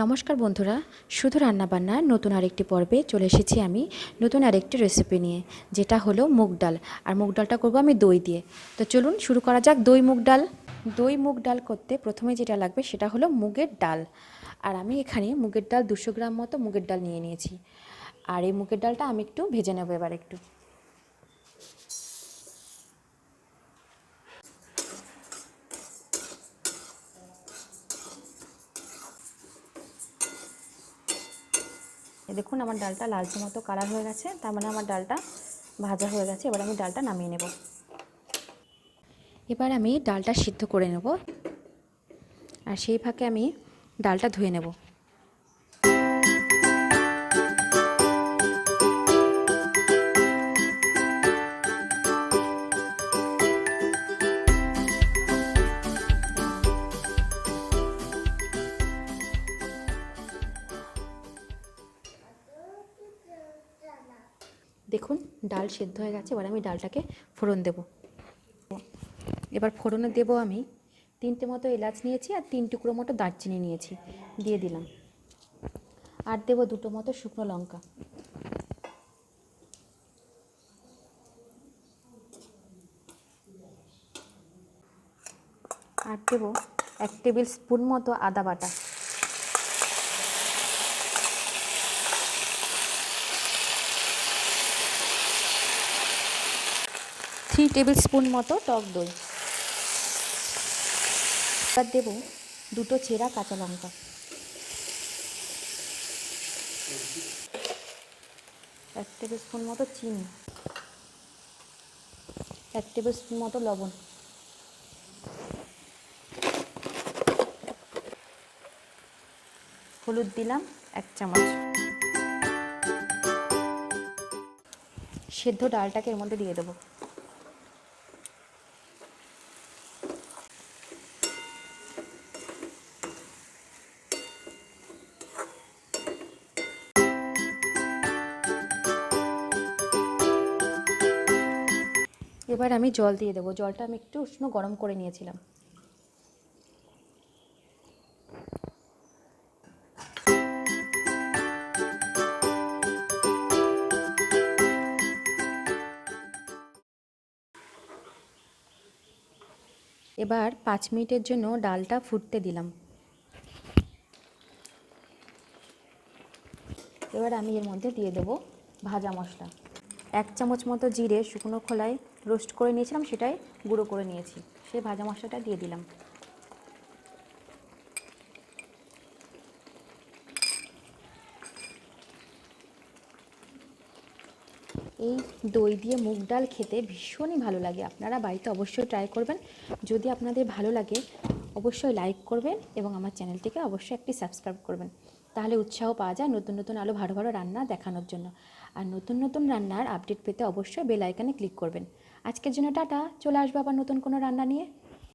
নমস্কার বন্ধুরা, শুধু রান্নাবান্নার নতুন আরেকটি পর্বে চলে এসেছি আমি নতুন আরেকটি রেসিপি নিয়ে, যেটা হলো মুগ ডাল। আর মুগ ডালটা করবো আমি দই দিয়ে। তো চলুন শুরু করা যাক। দই মুগ ডাল করতে প্রথমে যেটা লাগবে সেটা হলো মুগের ডাল। আর আমি এখানে মুগের ডাল 200 গ্রাম মতো মুগের ডাল নিয়ে নিয়েছি। আর এই মুগের ডালটা আমি একটু ভেজে নেবো এবার একটু। দেখুন আমার ডালটা লালচে মতো কালার হয়ে গেছে, তার মানে আমার ডালটা ভাজা হয়ে গেছে। এবার আমি ডালটা নামিয়ে নেব। এবার আমি ডালটা সিদ্ধ করে নেব, আর সেই ফাঁকে আমি ডালটা ধুয়ে নেব। দেখুন ডাল সেদ্ধ হয়ে গেছে। এবার আমি ডালটাকে ফোড়ন দেব। এবার ফোড়নে দেব আমি 3টে মতো এলাচ নিয়েছি আর 3 টুকরো মতো দারচিনি নিয়েছি, দিয়ে দিলাম। আর দেব 2টো মতো শুকনো লঙ্কা। আর দেব 1 টেবিল স্পুন মতো আদা বাটা। থ্রি টেবিল স্পুন মতো টক দই। এবার দেব 2টো চেরা কাঁচা লঙ্কা। 1 টেবিল স্পুন মতো চিনি। 1 টেবিল স্পুন মতো লবণ। হলুদ দিলাম 1 চামচ। সেদ্ধ ডালটাকে এর মধ্যে দিয়ে দেবো। এবার আমি জল দিয়ে দেবো। জলটা আমি একটু উষ্ণ গরম করে নিয়েছিলাম। এবার 5 মিনিটের জন্য ডালটা ফুটতে দিলাম। এবার আমি এর মধ্যে দিয়ে দেবো ভাজা মশলা। 1 চামচ মতো জিরে শুকনো খোলায় রোস্ট করে নিয়েছিলাম, সেটাই গুঁড়ো করে নিয়েছি। সেই ভাজা মশলাটা দিয়ে দিলাম। এই দই দিয়ে মুগ ডাল খেতে ভীষণই ভালো লাগে। আপনারা বাড়িতে অবশ্যই ট্রাই করবেন। যদি আপনাদের ভালো লাগে অবশ্যই লাইক করবেন এবং আমার চ্যানেলটিকে অবশ্যই একটি সাবস্ক্রাইব করবেন। তাহলে উৎসাহ পাওয়া যায় নতুন নতুন আরও ভালো ভালো রান্না দেখানোর জন্য। আর নতুন নতুন রান্নার আপডেট পেতে অবশ্যই বেল আইকনে ক্লিক করবেন। আজকের জন্য টাটা। চলে আসবো আবার নতুন কোনো রান্না নিয়ে।